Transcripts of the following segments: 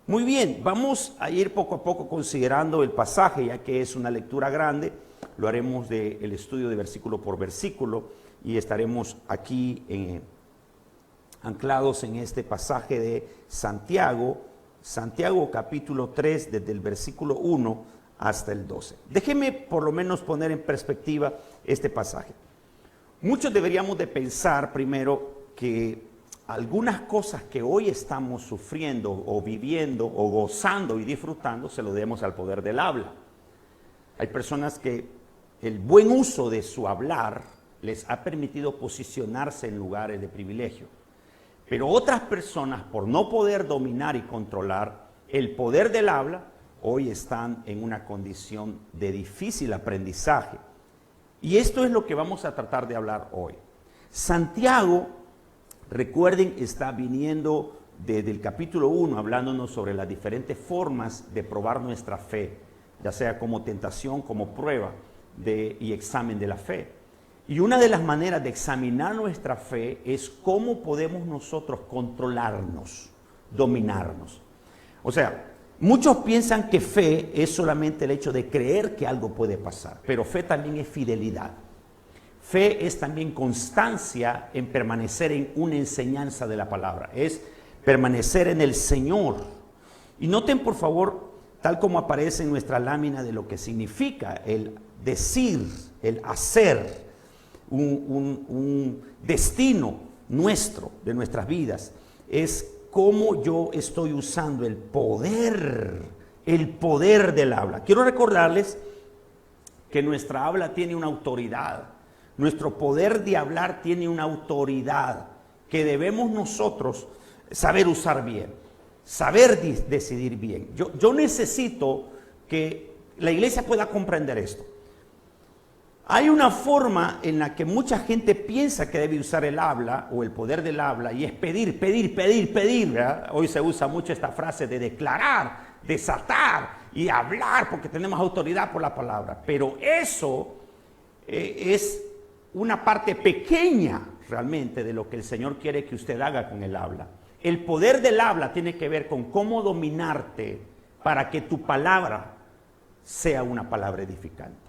Muy bien, vamos a ir poco a poco considerando el pasaje, ya que es una lectura grande. Lo haremos del estudio de versículo por versículo y estaremos aquí anclados en este pasaje de Santiago capítulo 3, desde el versículo 1 hasta el 12. Déjeme por lo menos poner en perspectiva este pasaje. Muchos deberíamos de pensar primero que algunas cosas que hoy estamos sufriendo o viviendo o gozando y disfrutando se lo debemos al poder del habla. Hay personas que el buen uso de su hablar les ha permitido posicionarse en lugares de privilegio. Pero otras personas, por no poder dominar y controlar el poder del habla, hoy están en una condición de difícil aprendizaje. Y esto es lo que vamos a tratar de hablar hoy. Santiago, recuerden, está viniendo desde el capítulo 1 hablándonos sobre las diferentes formas de probar nuestra fe, ya sea como tentación, como prueba y examen de la fe. Y una de las maneras de examinar nuestra fe es cómo podemos nosotros controlarnos, dominarnos. O sea, muchos piensan que fe es solamente el hecho de creer que algo puede pasar, pero fe también es fidelidad. Fe es también constancia en permanecer en una enseñanza de la palabra, es permanecer en el Señor. Y noten por favor, tal como aparece en nuestra lámina, de lo que significa el decir, el hacer, un destino nuestro, de nuestras vidas, es cómo yo estoy usando el poder del habla. Quiero recordarles que nuestra habla tiene una autoridad. Nuestro poder de hablar tiene una autoridad que debemos nosotros saber usar bien, saber decidir bien. Yo necesito que la iglesia pueda comprender esto. Hay una forma en la que mucha gente piensa que debe usar el habla o el poder del habla, y es pedir, ¿verdad? Hoy se usa mucho esta frase de declarar, desatar y hablar porque tenemos autoridad por la palabra. Pero eso es una parte pequeña realmente de lo que el Señor quiere que usted haga con el habla. El poder del habla tiene que ver con cómo dominarte para que tu palabra sea una palabra edificante.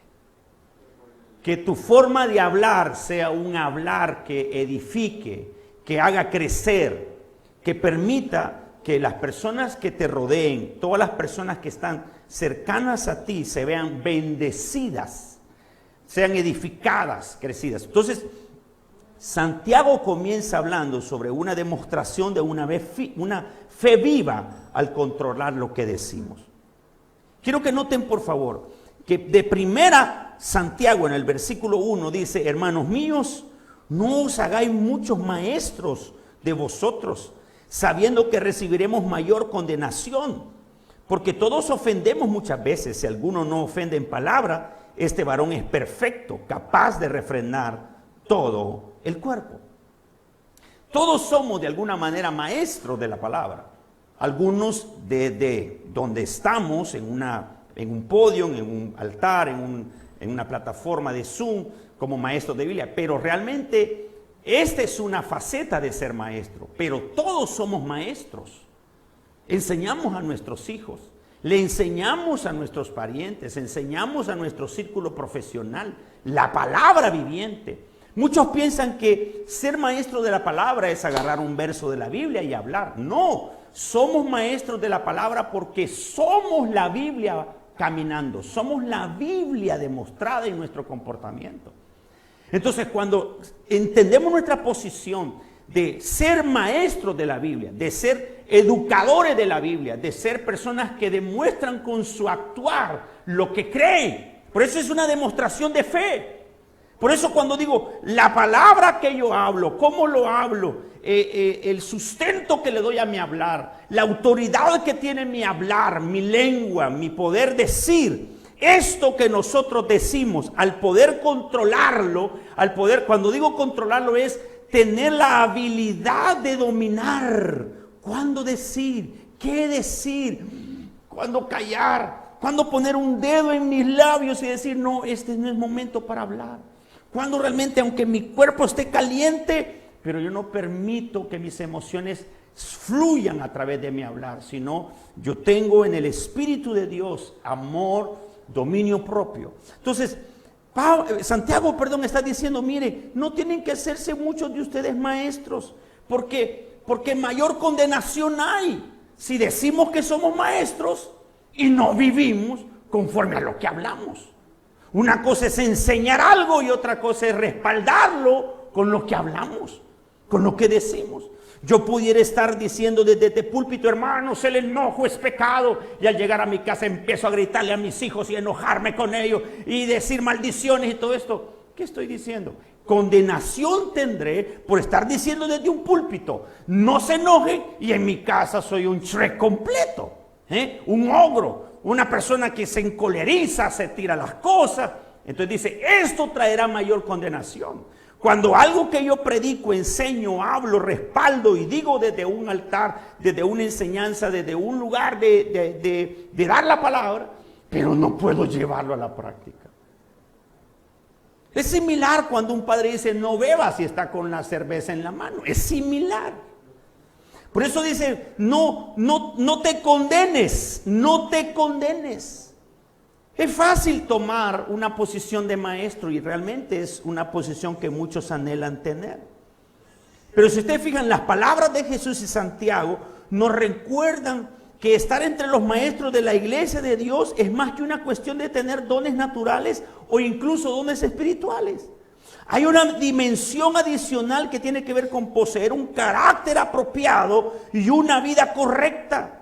Que tu forma de hablar sea un hablar que edifique, que haga crecer, que permita que las personas que te rodeen, todas las personas que están cercanas a ti, se vean bendecidas, sean edificadas, crecidas. Entonces, Santiago comienza hablando sobre una demostración de una fe viva al controlar lo que decimos. Quiero que noten, por favor, que de primera Santiago en el versículo 1 dice: hermanos míos, no os hagáis muchos maestros de vosotros, sabiendo que recibiremos mayor condenación, porque todos ofendemos muchas veces. Si alguno no ofende en palabra, este varón es perfecto, capaz de refrenar todo el cuerpo. Todos somos de alguna manera maestros de la palabra. Algunos de donde estamos, en un podio, en un altar, en una plataforma de Zoom, como maestros de Biblia. Pero realmente esta es una faceta de ser maestro. Pero todos somos maestros. Enseñamos a nuestros hijos, le enseñamos a nuestros parientes, enseñamos a nuestro círculo profesional la palabra viviente. Muchos piensan que ser maestro de la palabra es agarrar un verso de la Biblia y hablar. No, somos maestros de la palabra porque somos la Biblia caminando, somos la Biblia demostrada en nuestro comportamiento. Entonces, cuando entendemos nuestra posición de ser maestros de la Biblia, de ser educadores de la Biblia, de ser personas que demuestran con su actuar lo que creen, por eso es una demostración de fe. Por eso cuando digo la palabra que yo hablo, cómo lo hablo, el sustento que le doy a mi hablar, la autoridad que tiene mi hablar, mi lengua, mi poder decir, esto que nosotros decimos, al poder controlarlo, cuando digo controlarlo es tener la habilidad de dominar cuándo decir, qué decir, cuándo callar, cuándo poner un dedo en mis labios y decir, no, este no es momento para hablar. Cuando realmente, aunque mi cuerpo esté caliente, pero yo no permito que mis emociones fluyan a través de mi hablar, sino yo tengo en el Espíritu de Dios amor, dominio propio. Entonces, Santiago, está diciendo, mire, no tienen que hacerse muchos de ustedes maestros, porque mayor condenación hay si decimos que somos maestros y no vivimos conforme a lo que hablamos. Una cosa es enseñar algo y otra cosa es respaldarlo con lo que hablamos, con lo que decimos. Yo pudiera estar diciendo desde este púlpito, hermanos, el enojo es pecado, y al llegar a mi casa empiezo a gritarle a mis hijos y enojarme con ellos y decir maldiciones y todo esto. ¿Qué estoy diciendo? Condenación tendré por estar diciendo desde un púlpito, no se enoje, y en mi casa soy un Shrek completo, un ogro, una persona que se encoleriza, se tira las cosas. Entonces dice, esto traerá mayor condenación. Cuando algo que yo predico, enseño, hablo, respaldo y digo desde un altar, desde una enseñanza, desde un lugar de dar la palabra, pero no puedo llevarlo a la práctica. Es similar cuando un padre dice, no bebas y está con la cerveza en la mano. Es similar. Por eso dice, no te condenes, no te condenes. Es fácil tomar una posición de maestro y realmente es una posición que muchos anhelan tener. Pero si ustedes fijan, las palabras de Jesús y Santiago nos recuerdan que estar entre los maestros de la iglesia de Dios es más que una cuestión de tener dones naturales o incluso dones espirituales. Hay una dimensión adicional que tiene que ver con poseer un carácter apropiado y una vida correcta.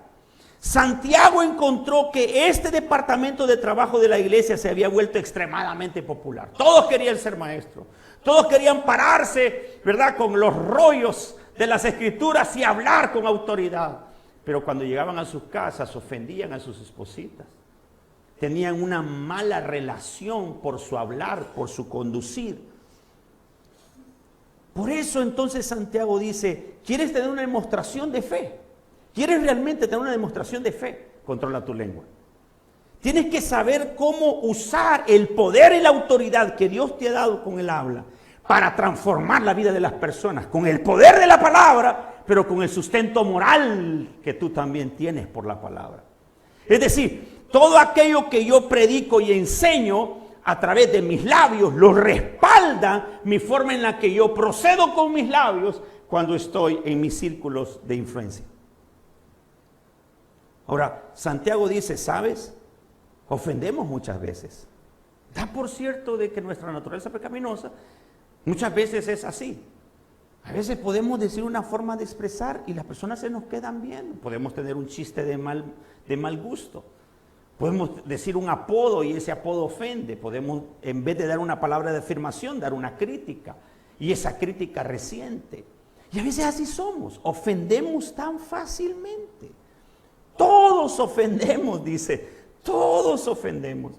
Santiago encontró que este departamento de trabajo de la iglesia se había vuelto extremadamente popular. Todos querían ser maestros, todos querían pararse, ¿verdad?, con los rollos de las escrituras y hablar con autoridad. Pero cuando llegaban a sus casas ofendían a sus espositas. Tenían una mala relación por su hablar, por su conducir. Por eso entonces Santiago dice, ¿quieres tener una demostración de fe? ¿Quieres realmente tener una demostración de fe? Controla tu lengua. Tienes que saber cómo usar el poder y la autoridad que Dios te ha dado con el habla para transformar la vida de las personas, con el poder de la palabra, pero con el sustento moral que tú también tienes por la palabra. Es decir, todo aquello que yo predico y enseño a través de mis labios, lo respalda mi forma en la que yo procedo con mis labios cuando estoy en mis círculos de influencia. Ahora, Santiago dice, ¿sabes? Ofendemos muchas veces. Da por cierto de que nuestra naturaleza pecaminosa muchas veces es así. A veces podemos decir una forma de expresar y las personas se nos quedan bien. Podemos tener un chiste de mal gusto. Podemos decir un apodo y ese apodo ofende. Podemos, en vez de dar una palabra de afirmación, dar una crítica. Y esa crítica resiente. Y a veces así somos. Ofendemos tan fácilmente. Todos ofendemos, dice. Todos ofendemos.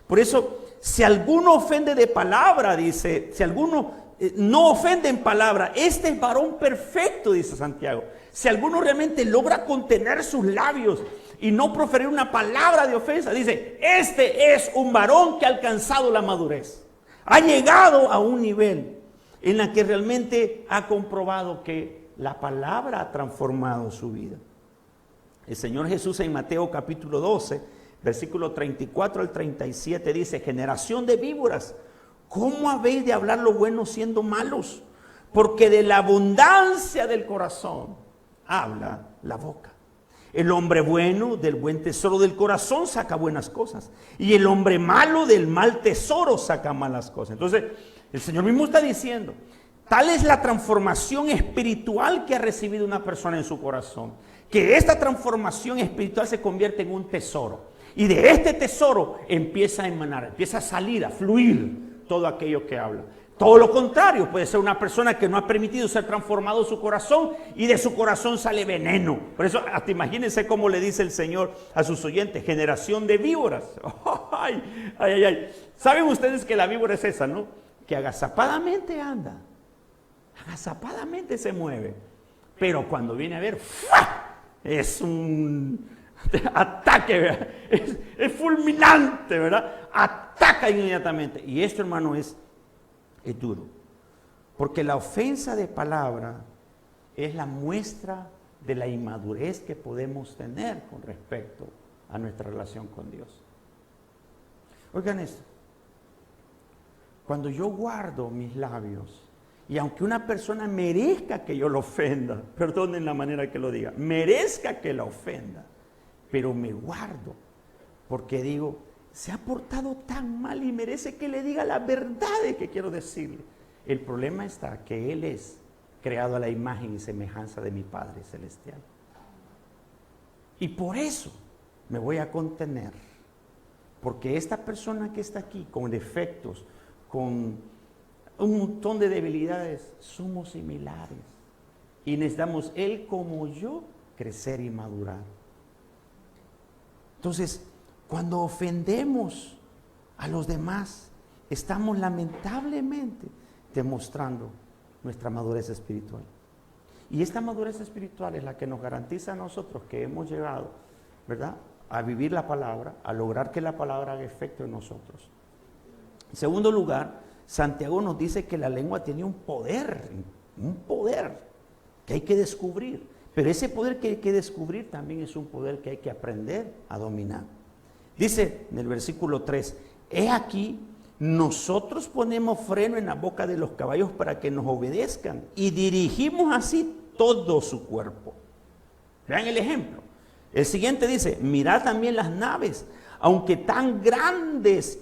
Por eso, si alguno ofende de palabra, dice, si alguno no ofende en palabra, este es varón perfecto, dice Santiago. Si alguno realmente logra contener sus labios y no proferir una palabra de ofensa, dice, este es un varón que ha alcanzado la madurez. Ha llegado a un nivel en la que realmente ha comprobado que la palabra ha transformado su vida. El Señor Jesús en Mateo capítulo 12, versículo 34 al 37 dice, generación de víboras, ¿cómo habéis de hablar lo bueno siendo malos? Porque de la abundancia del corazón habla la boca. El hombre bueno del buen tesoro del corazón saca buenas cosas. Y el hombre malo del mal tesoro saca malas cosas. Entonces, el Señor mismo está diciendo, tal es la transformación espiritual que ha recibido una persona en su corazón, que esta transformación espiritual se convierte en un tesoro. Y de este tesoro empieza a emanar, empieza a salir, a fluir todo aquello que habla. Todo lo contrario, puede ser una persona que no ha permitido ser transformado su corazón y de su corazón sale veneno. Por eso, hasta imagínense cómo le dice el Señor a sus oyentes, generación de víboras. Ay, ay, ay, ay. ¿Saben ustedes que la víbora es esa, no? Que agazapadamente anda, agazapadamente se mueve, pero cuando viene a ver, ¡fua!, es un ataque, ¿verdad? Es fulminante, ¿verdad? Ataca inmediatamente. Y esto, hermano, es duro. Porque la ofensa de palabra es la muestra de la inmadurez que podemos tener con respecto a nuestra relación con Dios. Oigan esto, cuando yo guardo mis labios, y aunque una persona merezca que yo lo ofenda, perdonen la manera que lo diga, merezca que la ofenda, pero me guardo, porque digo, se ha portado tan mal y merece que le diga la verdad de que quiero decirle. El problema está que Él es creado a la imagen y semejanza de mi Padre Celestial. Y por eso me voy a contener, porque esta persona que está aquí, con defectos, con un montón de debilidades, somos similares. Y necesitamos Él como yo crecer y madurar. Entonces, cuando ofendemos a los demás, estamos lamentablemente demostrando nuestra madurez espiritual. Y esta madurez espiritual es la que nos garantiza a nosotros que hemos llegado, ¿verdad?, a vivir la palabra, a lograr que la palabra haga efecto en nosotros. En segundo lugar, Santiago nos dice que la lengua tiene un poder que hay que descubrir. Pero ese poder que hay que descubrir también es un poder que hay que aprender a dominar. Dice en el versículo 3, he aquí, nosotros ponemos freno en la boca de los caballos para que nos obedezcan y dirigimos así todo su cuerpo. Vean el ejemplo. El siguiente dice, mirad también las naves, aunque tan grandes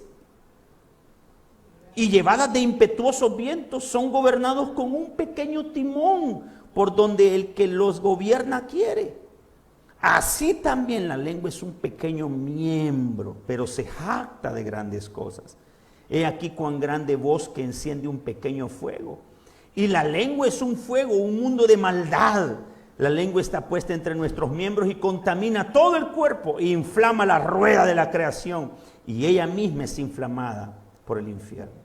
y llevadas de impetuosos vientos, son gobernados con un pequeño timón por donde el que los gobierna quiere. Así también la lengua es un pequeño miembro, pero se jacta de grandes cosas. He aquí cuán grande bosque enciende un pequeño fuego. Y la lengua es un fuego, un mundo de maldad. La lengua está puesta entre nuestros miembros y contamina todo el cuerpo e inflama la rueda de la creación. Y ella misma es inflamada por el infierno.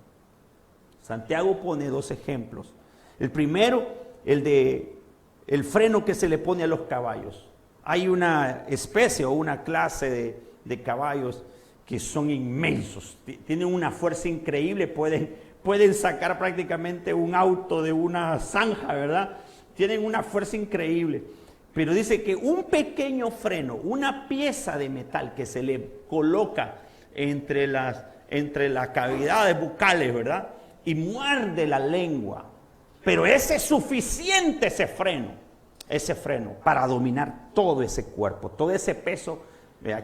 Santiago pone dos ejemplos. El primero, el de el freno que se le pone a los caballos. Hay una especie o una clase de caballos que son inmensos, tienen una fuerza increíble, pueden sacar prácticamente un auto de una zanja, ¿verdad? Tienen una fuerza increíble. Pero dice que un pequeño freno, una pieza de metal que se le coloca entre las cavidades bucales, ¿verdad?, y muerde la lengua. Pero ese es suficiente, ese freno, para dominar todo ese cuerpo, todo ese peso,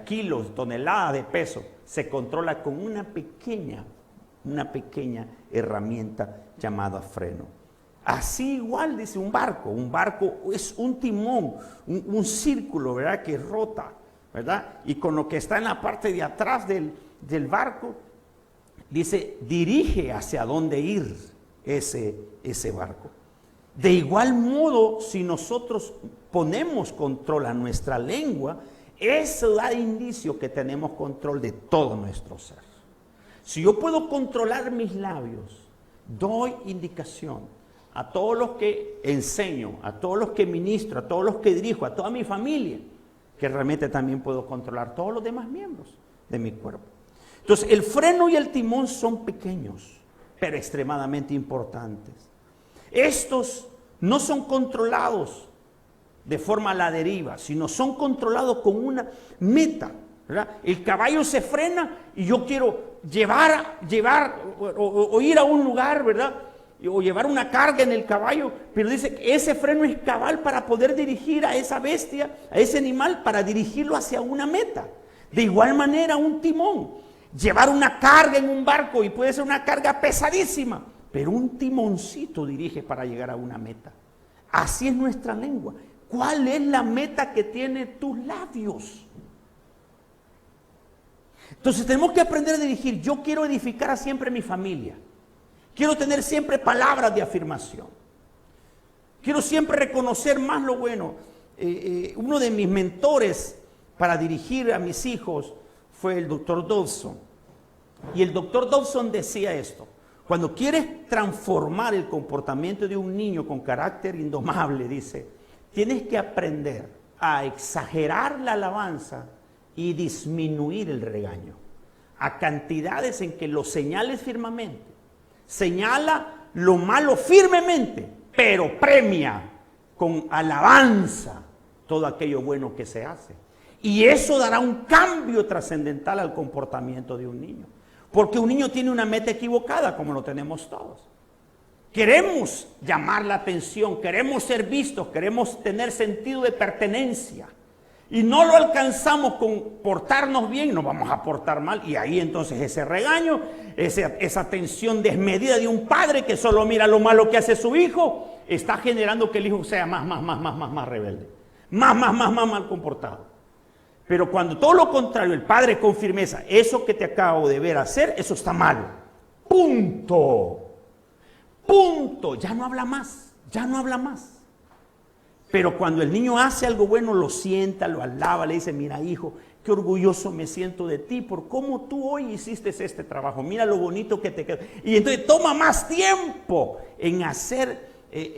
kilos, toneladas de peso, se controla con una pequeña herramienta llamada freno. Así igual dice un barco es un timón, un círculo, ¿verdad?, que rota, ¿verdad? Y con lo que está en la parte de atrás del barco, dice, dirige hacia dónde ir ese barco. De igual modo, si nosotros ponemos control a nuestra lengua, eso da indicio que tenemos control de todo nuestro ser. Si yo puedo controlar mis labios, doy indicación a todos los que enseño, a todos los que ministro, a todos los que dirijo, a toda mi familia, que realmente también puedo controlar todos los demás miembros de mi cuerpo. Entonces, el freno y el timón son pequeños, pero extremadamente importantes. Estos no son controlados de forma a la deriva, sino son controlados con una meta, ¿verdad? El caballo se frena y yo quiero llevar o ir a un lugar, ¿verdad?, o llevar una carga en el caballo, pero dice que ese freno es cabal para poder dirigir a esa bestia, a ese animal, para dirigirlo hacia una meta. De igual manera, un timón, llevar una carga en un barco, y puede ser una carga pesadísima, pero un timoncito dirige para llegar a una meta. Así es nuestra lengua. ¿Cuál es la meta que tienen tus labios? Entonces tenemos que aprender a dirigir. Yo quiero edificar siempre mi familia. Quiero tener siempre palabras de afirmación. Quiero siempre reconocer más lo bueno. Uno de mis mentores para dirigir a mis hijos fue el doctor Dawson. Y el doctor Dawson decía esto: cuando quieres transformar el comportamiento de un niño con carácter indomable, dice, tienes que aprender a exagerar la alabanza y disminuir el regaño. A cantidades en que lo señales firmemente. Señala lo malo firmemente, pero premia con alabanza todo aquello bueno que se hace. Y eso dará un cambio trascendental al comportamiento de un niño. Porque un niño tiene una meta equivocada, como lo tenemos todos. Queremos llamar la atención, queremos ser vistos, queremos tener sentido de pertenencia. Y no lo alcanzamos con portarnos bien, nos vamos a portar mal. Y ahí entonces ese regaño, esa tensión desmedida de un padre que solo mira lo malo que hace su hijo, está generando que el hijo sea más rebelde. Más mal comportado. Pero cuando todo lo contrario, el padre con firmeza, eso que te acabo de ver hacer, eso está mal. Punto. Ya no habla más. Pero cuando el niño hace algo bueno, lo sienta, lo alaba, le dice, mira hijo, qué orgulloso me siento de ti por cómo tú hoy hiciste este trabajo. Mira lo bonito que te quedó. Y entonces toma más tiempo en hacer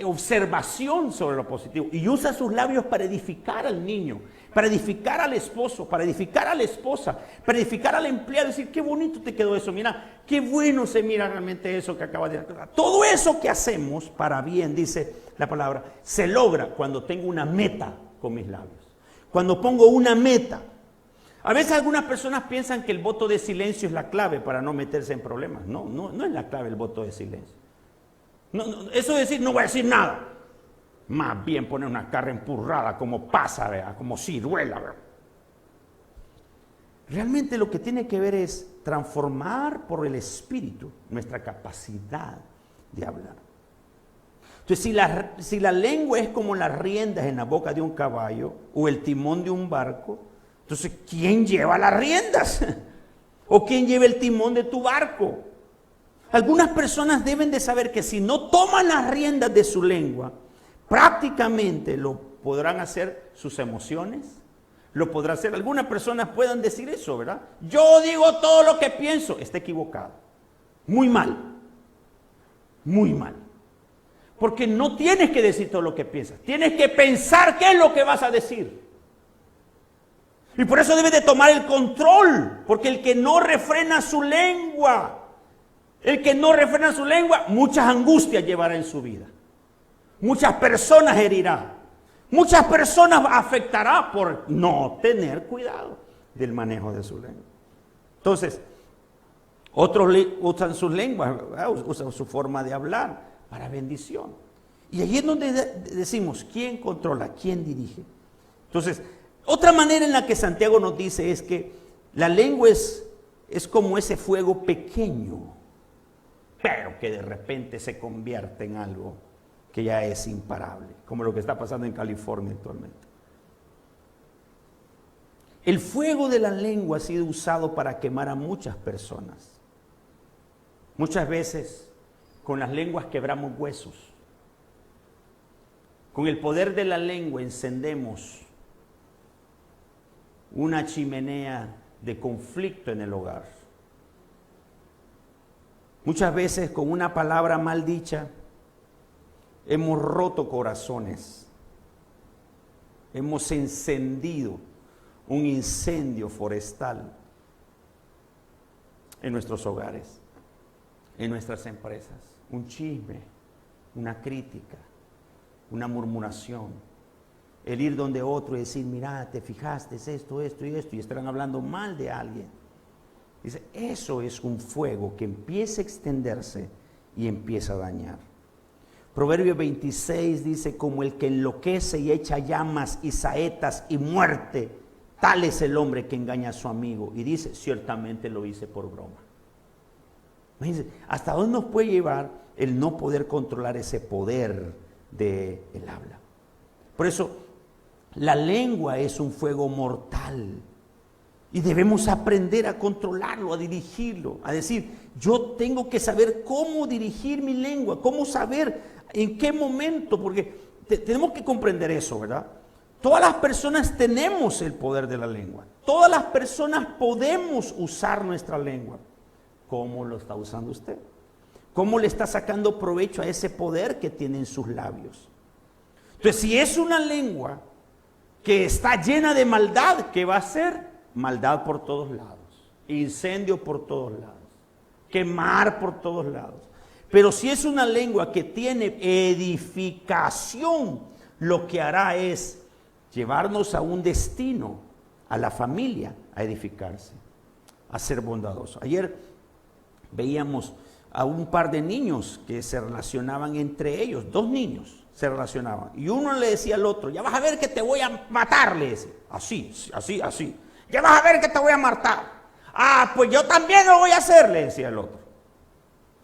observación sobre lo positivo. Y usa sus labios para edificar al niño, para edificar al esposo, para edificar a la esposa, para edificar al empleado. Decir, qué bonito te quedó eso. Mira, qué bueno se mira realmente eso que acabas de hacer. Todo eso que hacemos para bien, dice la palabra, se logra cuando tengo una meta con mis labios. Cuando pongo una meta. A veces algunas personas piensan que el voto de silencio es la clave para no meterse en problemas. No es la clave el voto de silencio. Eso de decir, no voy a decir nada. Más bien poner una cara empurrada como pasa, ¿verdad? Como ciruela, ¿verdad? Realmente lo que tiene que ver es transformar por el Espíritu nuestra capacidad de hablar. Entonces, si la lengua es como las riendas en la boca de un caballo o el timón de un barco, entonces, ¿quién lleva las riendas? ¿O quién lleva el timón de tu barco? Algunas personas deben de saber que si no toman las riendas de su lengua, prácticamente lo podrán hacer sus emociones, lo podrá hacer. Algunas personas puedan decir eso, ¿verdad? Yo digo todo lo que pienso. Está equivocado. Muy mal. Porque no tienes que decir todo lo que piensas. Tienes que pensar qué es lo que vas a decir. Y por eso debes de tomar el control. Porque el que no refrena su lengua, muchas angustias llevará en su vida. Muchas personas herirá. Muchas personas afectará por no tener cuidado del manejo de su lengua. Entonces, otros usan sus lenguas, usan su forma de hablar para bendición. Y allí es donde decimos, ¿quién controla? ¿Quién dirige? Entonces, otra manera en la que Santiago nos dice es que la lengua es como ese fuego pequeño, pero que de repente se convierte en algo que ya es imparable, como lo que está pasando en California actualmente. El fuego de la lengua ha sido usado para quemar a muchas personas. Muchas veces con las lenguas quebramos huesos. Con el poder de la lengua encendemos una chimenea de conflicto en el hogar. Muchas veces con una palabra mal dicha hemos roto corazones, hemos encendido un incendio forestal en nuestros hogares, en nuestras empresas. Un chisme, una crítica, una murmuración, el ir donde otro y decir, mira, te fijaste, es esto, y estarán hablando mal de alguien. Dice, eso es un fuego que empieza a extenderse y empieza a dañar. Proverbio 26 dice, como el que enloquece y echa llamas y saetas y muerte, tal es el hombre que engaña a su amigo. Y dice, ciertamente lo hice por broma. Imagínense, ¿hasta dónde nos puede llevar el no poder controlar ese poder del habla? Por eso, la lengua es un fuego mortal. Y debemos aprender a controlarlo, a dirigirlo, a decir, yo tengo que saber cómo dirigir mi lengua, cómo saber en qué momento, porque tenemos que comprender eso, ¿verdad? Todas las personas tenemos el poder de la lengua. Todas las personas podemos usar nuestra lengua. ¿Cómo lo está usando usted? ¿Cómo le está sacando provecho a ese poder que tiene en sus labios? Entonces, si es una lengua que está llena de maldad, ¿qué va a hacer? Maldad por todos lados, incendio por todos lados, quemar por todos lados. Pero si es una lengua que tiene edificación, lo que hará es llevarnos a un destino, a la familia, a edificarse, a ser bondadoso. Ayer veíamos a un par de niños que se relacionaban entre ellos, 2 niños se relacionaban, y uno le decía al otro, ya vas a ver que te voy a matar, le decía, así, ya vas a ver que te voy a matar. Ah, pues yo también lo voy a hacer, le decía el otro.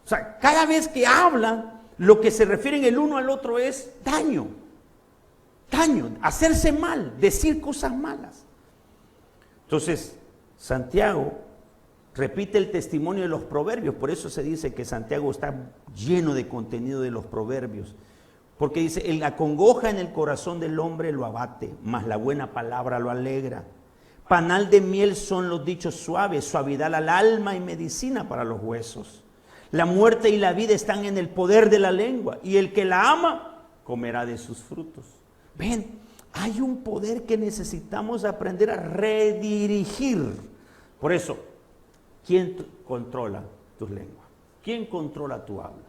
O sea, cada vez que hablan, lo que se refieren el uno al otro es daño, hacerse mal, decir cosas malas. Entonces, Santiago repite el testimonio de los proverbios, por eso se dice que Santiago está lleno de contenido de los proverbios, porque dice, la congoja en el corazón del hombre lo abate, mas la buena palabra lo alegra. Panal de miel son los dichos suaves, suavidad al alma y medicina para los huesos. La muerte y la vida están en el poder de la lengua, y el que la ama comerá de sus frutos. Ven, hay un poder que necesitamos aprender a redirigir. Por eso, ¿quién controla tus lenguas? ¿Quién controla tu habla?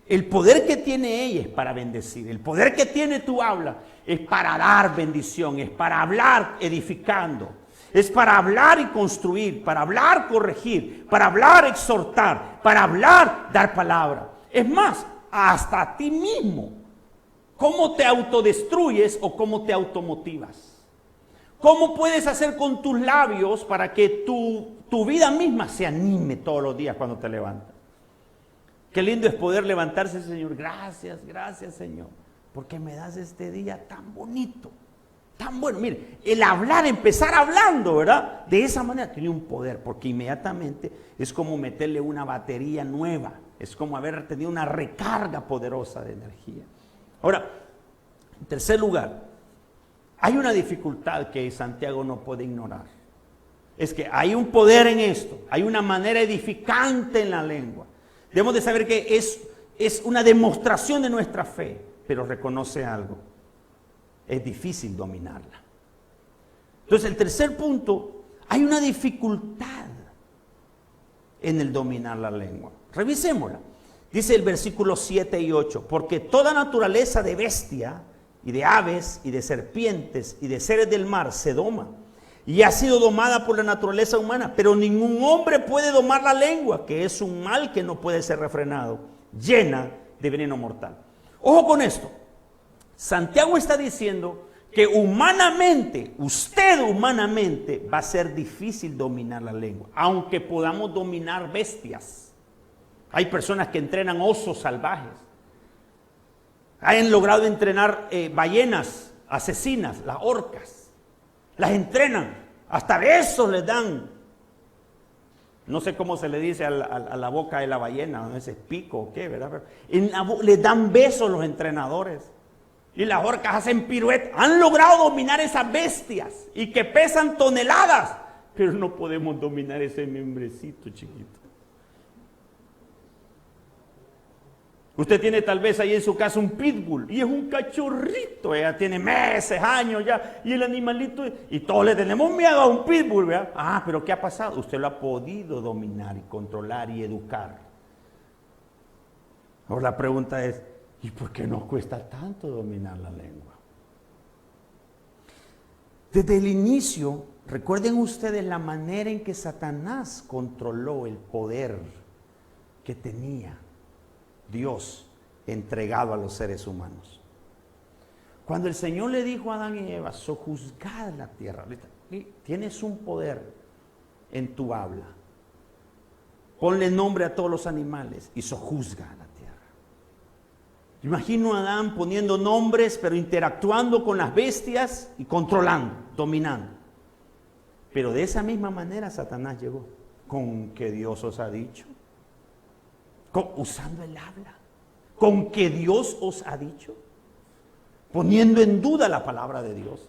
El poder que tiene ella es para bendecir. El poder que tiene tu habla es para dar bendición, es para hablar edificando, es para hablar y construir, para hablar corregir, para hablar exhortar, para hablar dar palabra. Es más, hasta a ti mismo. ¿Cómo te autodestruyes o cómo te automotivas? ¿Cómo puedes hacer con tus labios para que tu vida misma se anime todos los días cuando te levantas? Qué lindo es poder levantarse, Señor. Gracias, Señor, porque me das este día tan bonito, tan bueno. Mire, el hablar, empezar hablando, ¿verdad? De esa manera tiene un poder, porque inmediatamente es como meterle una batería nueva. Es como haber tenido una recarga poderosa de energía. Ahora, en tercer lugar, hay una dificultad que Santiago no puede ignorar. Es que hay un poder en esto, hay una manera edificante en la lengua. Debemos de saber que es una demostración de nuestra fe, pero reconoce algo, es difícil dominarla. Entonces, el tercer punto, hay una dificultad en el dominar la lengua. Revisémosla. Dice el versículo 7 y 8, porque toda naturaleza de bestia y de aves y de serpientes y de seres del mar se doma y ha sido domada por la naturaleza humana, pero ningún hombre puede domar la lengua, que es un mal que no puede ser refrenado, llena de veneno mortal. Ojo con esto, Santiago está diciendo que humanamente, usted humanamente va a ser difícil dominar la lengua, aunque podamos dominar bestias. Hay personas que entrenan osos salvajes. Han logrado entrenar ballenas asesinas, las orcas. Las entrenan. Hasta besos les dan. No sé cómo se le dice a la boca de la ballena, ¿no? Ese pico o qué, ¿verdad? Les dan besos los entrenadores. Y las orcas hacen piruetas. Han logrado dominar esas bestias y que pesan toneladas. Pero no podemos dominar ese membrecito chiquito. Usted tiene tal vez ahí en su casa un pitbull y es un cachorrito, ella tiene meses, años ya, y el animalito, y todos le tenemos miedo a un pitbull, ¿verdad? Ah, pero ¿qué ha pasado? Usted lo ha podido dominar y controlar y educar. Ahora la pregunta es, ¿y por qué nos cuesta tanto dominar la lengua? Desde el inicio, recuerden ustedes la manera en que Satanás controló el poder que tenía Dios entregado a los seres humanos. Cuando el Señor le dijo a Adán y Eva, sojuzgad la tierra, tienes un poder en tu habla, ponle nombre a todos los animales y sojuzga la tierra. Imagino a Adán poniendo nombres, pero interactuando con las bestias y controlando, dominando. Pero de esa misma manera Satanás llegó, con que Dios os ha dicho. Usando el habla, con que Dios os ha dicho, poniendo en duda la palabra de Dios.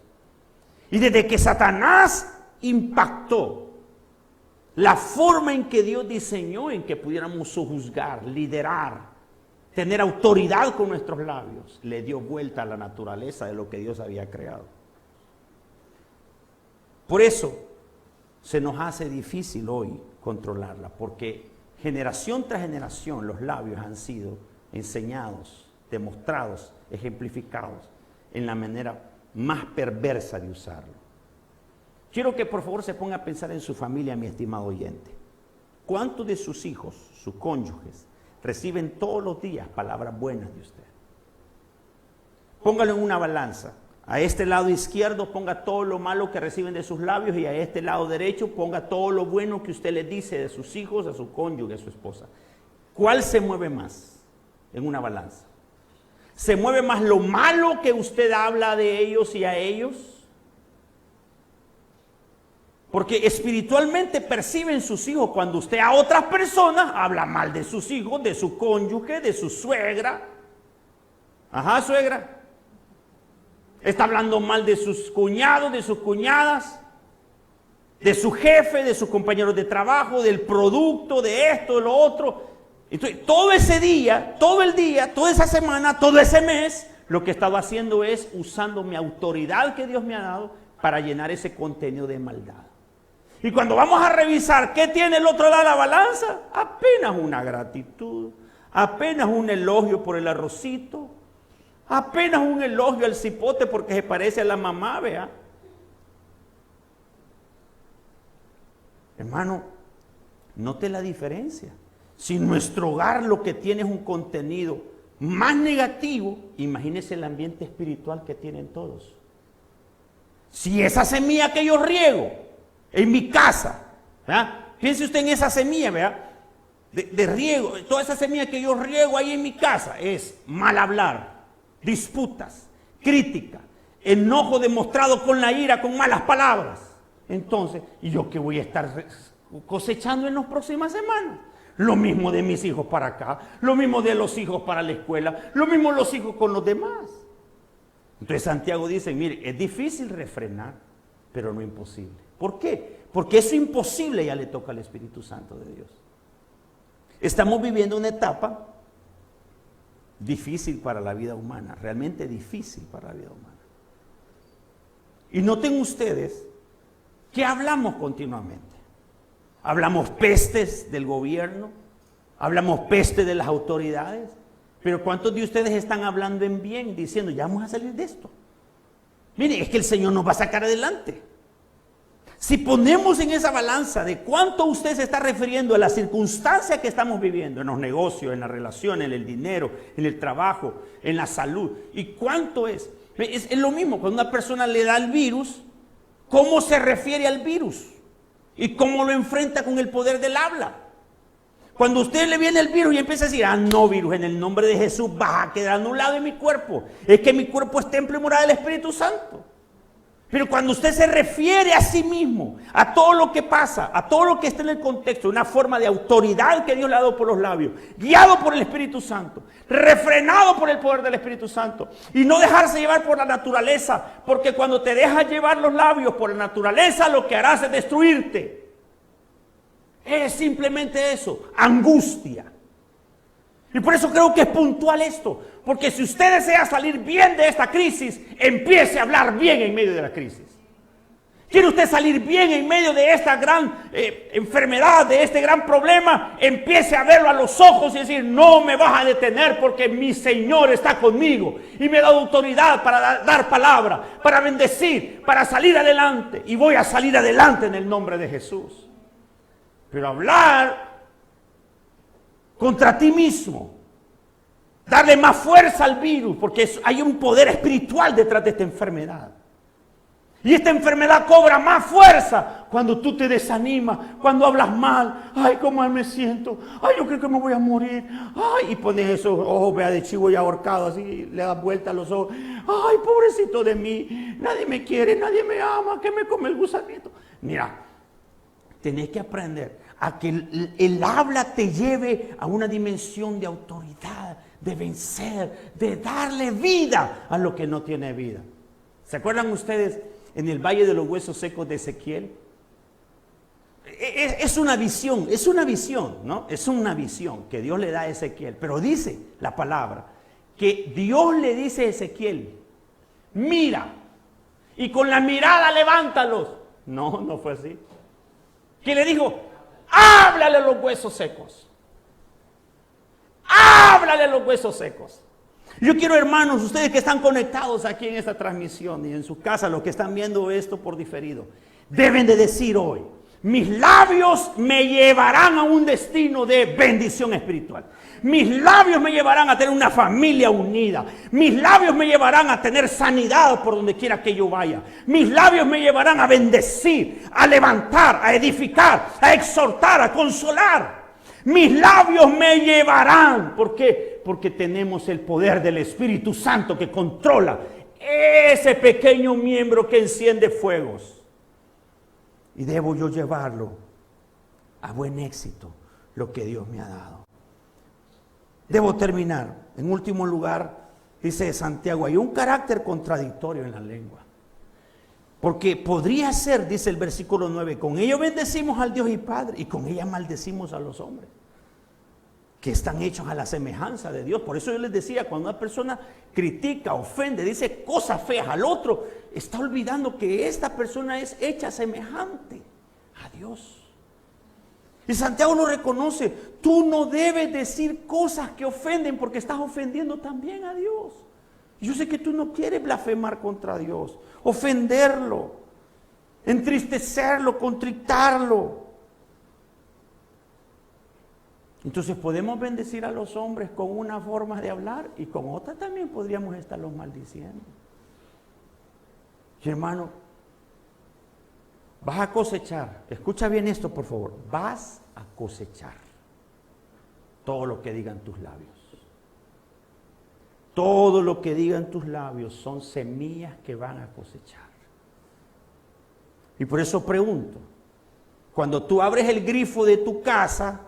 Y desde que Satanás impactó la forma en que Dios diseñó en que pudiéramos sojuzgar, liderar, tener autoridad con nuestros labios, le dio vuelta a la naturaleza de lo que Dios había creado. Por eso se nos hace difícil hoy controlarla, porque generación tras generación los labios han sido enseñados, demostrados, ejemplificados en la manera más perversa de usarlo. Quiero que por favor se ponga a pensar en su familia, mi estimado oyente. ¿Cuántos de sus hijos, sus cónyuges, reciben todos los días palabras buenas de usted? Póngalo en una balanza. A este lado izquierdo ponga todo lo malo que reciben de sus labios y a este lado derecho ponga todo lo bueno que usted le dice de sus hijos, a su cónyuge, a su esposa. ¿Cuál se mueve más en una balanza? ¿Se mueve más lo malo que usted habla de ellos y a ellos? Porque espiritualmente perciben sus hijos cuando usted a otras personas habla mal de sus hijos, de su cónyuge, de su suegra. Ajá, suegra. Está hablando mal de sus cuñados, de sus cuñadas, de su jefe, de sus compañeros de trabajo, del producto, de esto, de lo otro. Entonces, todo ese día, todo el día, toda esa semana, todo ese mes, lo que estaba haciendo es usando mi autoridad que Dios me ha dado para llenar ese contenido de maldad. Y cuando vamos a revisar qué tiene el otro lado de la balanza, apenas una gratitud, apenas un elogio por el arrocito, apenas un elogio al cipote porque se parece a la mamá, vea. Hermano, note la diferencia. Si nuestro hogar lo que tiene es un contenido más negativo, imagínese el ambiente espiritual que tienen todos. Si esa semilla que yo riego en mi casa, ¿verdad? Piense usted en esa semilla, ¿verdad? De riego, toda esa semilla que yo riego ahí en mi casa es mal hablar, disputas, crítica, enojo demostrado con la ira, con malas palabras. Entonces, ¿y yo qué voy a estar cosechando en las próximas semanas? Lo mismo de mis hijos para acá, lo mismo de los hijos para la escuela, lo mismo los hijos con los demás. Entonces Santiago dice, mire, es difícil refrenar, pero no imposible. ¿Por qué? Porque eso imposible ya le toca al Espíritu Santo de Dios. Estamos viviendo una etapa difícil para la vida humana, realmente difícil para la vida humana. Y noten ustedes que hablamos continuamente. Hablamos pestes del gobierno, hablamos pestes de las autoridades, pero ¿cuántos de ustedes están hablando en bien, diciendo, ya vamos a salir de esto? Mire, es que el Señor nos va a sacar adelante. Si ponemos en esa balanza de cuánto usted se está refiriendo a la circunstancia que estamos viviendo, en los negocios, en las relaciones, en el dinero, en el trabajo, en la salud, y cuánto es lo mismo, cuando una persona le da el virus, ¿cómo se refiere al virus? ¿Y cómo lo enfrenta con el poder del habla? Cuando a usted le viene el virus y empieza a decir, no virus, en el nombre de Jesús vas a quedar anulado en mi cuerpo. Es que mi cuerpo es templo y morada del Espíritu Santo. Pero cuando usted se refiere a sí mismo, a todo lo que pasa, a todo lo que está en el contexto, una forma de autoridad que Dios le ha dado por los labios, guiado por el Espíritu Santo, refrenado por el poder del Espíritu Santo, y no dejarse llevar por la naturaleza, porque cuando te dejas llevar los labios por la naturaleza, lo que harás es destruirte. Es simplemente eso, angustia. Y por eso creo que es puntual esto, porque si usted desea salir bien de esta crisis, empiece a hablar bien en medio de la crisis. ¿Quiere usted salir bien en medio de esta gran enfermedad, de este gran problema? Empiece a verlo a los ojos y decir, no me vas a detener porque mi Señor está conmigo y me ha dado autoridad para dar palabra, para bendecir, para salir adelante. Y voy a salir adelante en el nombre de Jesús. Pero hablar contra ti mismo, darle más fuerza al virus, porque hay un poder espiritual detrás de esta enfermedad. Y esta enfermedad cobra más fuerza cuando tú te desanimas, cuando hablas mal. Ay, cómo me siento. Ay, yo creo que me voy a morir. Ay, y pones esos ojos, vea, de chivo ya ahorcado, así, le das vuelta a los ojos. Ay, pobrecito de mí, nadie me quiere, nadie me ama, que me come el gusanito. Mira, tenés que aprender a que el habla te lleve a una dimensión de autoridad, de vencer, de darle vida a lo que no tiene vida. ¿Se acuerdan ustedes en el Valle de los Huesos Secos de Ezequiel? Es una visión, ¿no? Es una visión que Dios le da a Ezequiel, pero dice la palabra que Dios le dice a Ezequiel, mira, y con la mirada levántalos. No, no fue así. ¿Qué le dijo? Háblale a los huesos secos. Háblale a los huesos secos. Yo quiero, hermanos, ustedes que están conectados aquí en esta transmisión y en sus casas, los que están viendo esto por diferido, deben de decir hoy: mis labios me llevarán a un destino de bendición espiritual. Mis labios me llevarán a tener una familia unida. Mis labios me llevarán a tener sanidad por donde quiera que yo vaya. Mis labios me llevarán a bendecir, a levantar, a edificar, a exhortar, a consolar. Mis labios me llevarán. ¿Por qué? Porque tenemos el poder del Espíritu Santo que controla ese pequeño miembro que enciende fuegos. Y debo yo llevarlo a buen éxito, lo que Dios me ha dado. Debo terminar. En último lugar, dice Santiago, hay un carácter contradictorio en la lengua. Porque podría ser, dice el versículo 9, con ello bendecimos al Dios y Padre, y con ella maldecimos a los hombres, que están hechos a la semejanza de Dios. Por eso yo les decía, cuando una persona critica, ofende, dice cosas feas al otro, está olvidando que esta persona es hecha semejante a Dios. Y Santiago lo reconoce: tú no debes decir cosas que ofenden, porque estás ofendiendo también a Dios. Yo sé que tú no quieres blasfemar contra Dios, ofenderlo, entristecerlo, contritarlo. Entonces podemos bendecir a los hombres con una forma de hablar, y con otra también podríamos estarlos maldiciendo. Y hermano, vas a cosechar. Escucha bien esto, por favor. Vas a cosechar todo lo que digan tus labios. Todo lo que digan tus labios son semillas que van a cosechar. Y por eso pregunto, cuando tú abres el grifo de tu casa,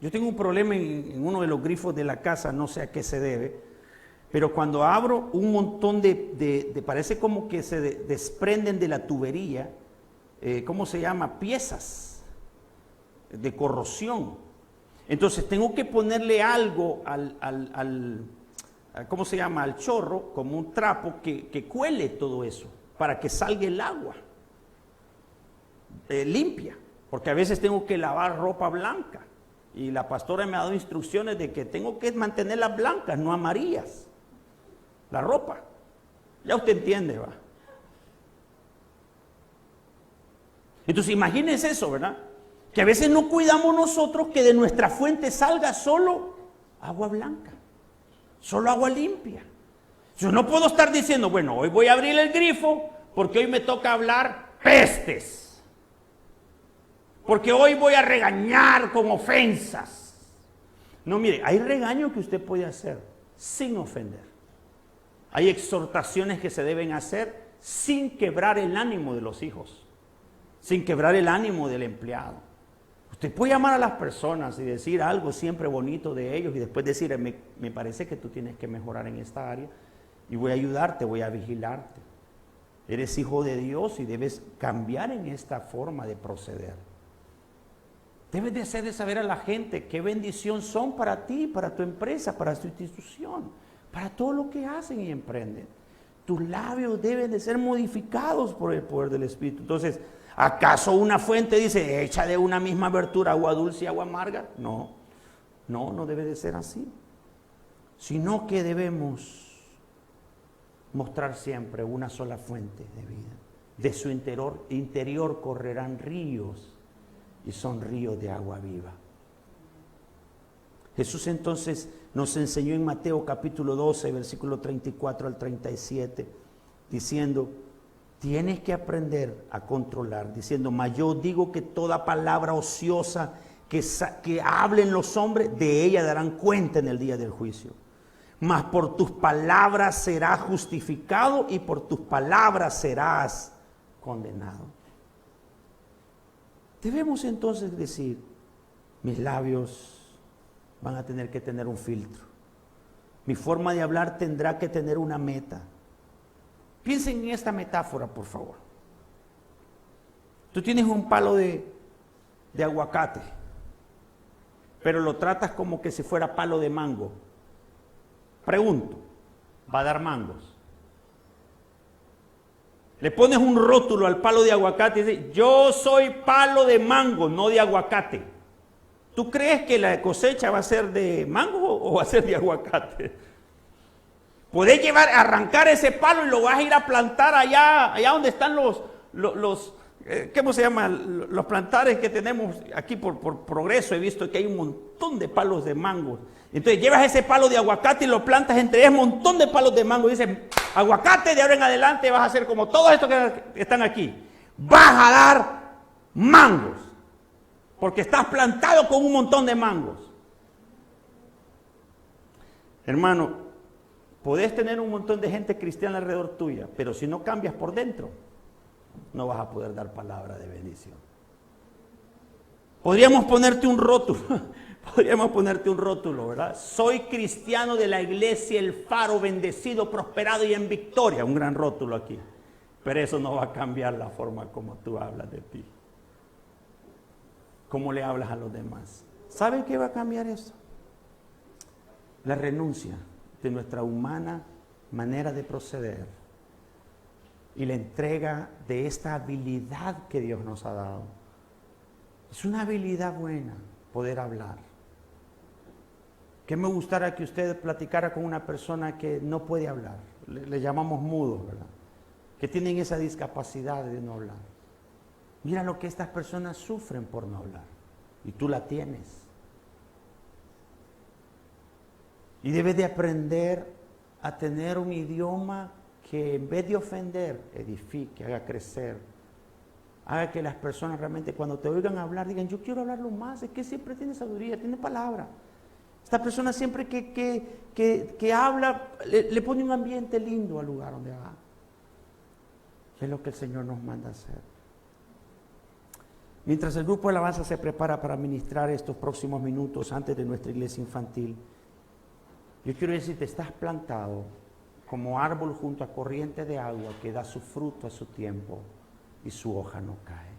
yo tengo un problema en uno de los grifos de la casa, no sé a qué se debe, pero cuando abro un montón parece como que se desprenden de la tubería, ¿cómo se llama? Piezas de corrosión. Entonces tengo que ponerle algo ¿cómo se llama? Al chorro, como un trapo que cuele todo eso, para que salga el agua limpia, porque a veces tengo que lavar ropa blanca, y la pastora me ha dado instrucciones de que tengo que mantenerlas blancas, no amarillas, la ropa. Ya usted entiende, ¿va? Entonces imagínense eso, ¿verdad? Que a veces no cuidamos nosotros que de nuestra fuente salga solo agua blanca, solo agua limpia. Yo no puedo estar diciendo, bueno, hoy voy a abrir el grifo porque hoy me toca hablar pestes, porque hoy voy a regañar con ofensas. No, mire, hay regaño que usted puede hacer sin ofender. Hay exhortaciones que se deben hacer sin quebrar el ánimo de los hijos, sin quebrar el ánimo del empleado. Usted puede llamar a las personas y decir algo siempre bonito de ellos, y después decir, me parece que tú tienes que mejorar en esta área, y voy a ayudarte, voy a vigilarte. Eres hijo de Dios y debes cambiar en esta forma de proceder. Debes de hacerle saber a la gente qué bendición son para ti, para tu empresa, para tu institución, para todo lo que hacen y emprenden. Tus labios deben de ser modificados por el poder del Espíritu. Entonces, ¿acaso una fuente dice, echa de una misma abertura agua dulce y agua amarga? No, no debe de ser así. Sino que debemos mostrar siempre una sola fuente de vida. De su interior correrán ríos, y son ríos de agua viva. Jesús entonces nos enseñó en Mateo capítulo 12, versículo 34 al 37, diciendo, tienes que aprender a controlar, diciendo, mas yo digo que toda palabra ociosa que hablen los hombres, de ella darán cuenta en el día del juicio. Mas por tus palabras serás justificado, y por tus palabras serás condenado. Debemos entonces decir, mis labios van a tener que tener un filtro. Mi forma de hablar tendrá que tener una meta. Piensen en esta metáfora, por favor. Tú tienes un palo de aguacate, pero lo tratas como que si fuera palo de mango. Pregunto, ¿va a dar mangos? Le pones un rótulo al palo de aguacate y dice, yo soy palo de mango, no de aguacate. ¿Tú crees que la cosecha va a ser de mango o va a ser de aguacate? Podés llevar, arrancar ese palo y lo vas a ir a plantar allá donde están ¿cómo se llama? Los plantares que tenemos aquí por Progreso. He visto que hay un montón de palos de mango. Entonces llevas ese palo de aguacate y lo plantas entre un montón de palos de mango. Y dices, aguacate, de ahora en adelante vas a hacer como todos estos que están aquí. Vas a dar mangos. Porque estás plantado con un montón de mangos. Hermano, podés tener un montón de gente cristiana alrededor tuya, pero si no cambias por dentro, no vas a poder dar palabra de bendición. Podríamos ponerte un rótulo, ¿verdad? Soy cristiano de la iglesia El Faro, bendecido, prosperado y en victoria. Un gran rótulo aquí. Pero eso no va a cambiar la forma como tú hablas de ti. Cómo le hablas a los demás. ¿Saben qué va a cambiar eso? La renuncia de nuestra humana manera de proceder y la entrega de esta habilidad que Dios nos ha dado. Es una habilidad buena poder hablar. ¿Qué me gustaría que usted platicara con una persona que no puede hablar? Le llamamos mudos, ¿verdad? Que tienen esa discapacidad de no hablar. Mira lo que estas personas sufren por no hablar. Y tú la tienes. Y debes de aprender a tener un idioma que en vez de ofender, edifique, haga crecer. Haga que las personas realmente cuando te oigan hablar digan, yo quiero hablarlo más, es que siempre tiene sabiduría, tiene palabra. Esta persona siempre que habla, le pone un ambiente lindo al lugar donde va. Es lo que el Señor nos manda hacer. Mientras el grupo de alabanza se prepara para ministrar estos próximos minutos antes de nuestra iglesia infantil, yo quiero decirte, estás plantado como árbol junto a corriente de agua que da su fruto a su tiempo y su hoja no cae.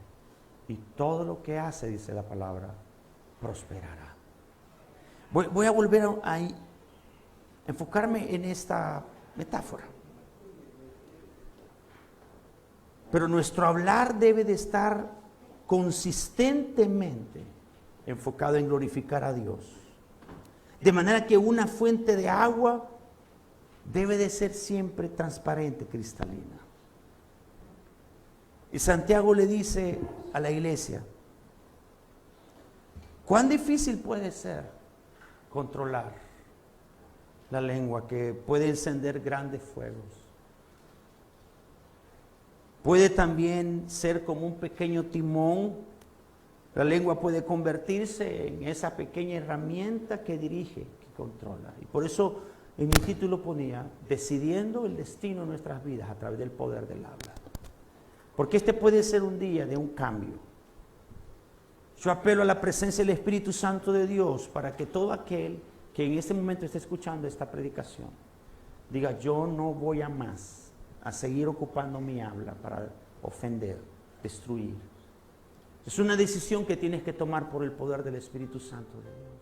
Y todo lo que hace, dice la palabra, prosperará. Voy a volver a enfocarme en esta metáfora. Pero nuestro hablar debe de estar consistentemente enfocado en glorificar a Dios. De manera que una fuente de agua debe de ser siempre transparente, cristalina. Y Santiago le dice a la iglesia, ¿cuán difícil puede ser controlar la lengua que puede encender grandes fuegos? Puede también ser como un pequeño timón. La lengua puede convertirse en esa pequeña herramienta que dirige, que controla. Y por eso en mi título ponía, decidiendo el destino de nuestras vidas a través del poder del habla. Porque este puede ser un día de un cambio. Yo apelo a la presencia del Espíritu Santo de Dios para que todo aquel que en este momento esté escuchando esta predicación diga, yo no voy a más a seguir ocupando mi habla para ofender, destruir. Es una decisión que tienes que tomar por el poder del Espíritu Santo de Dios.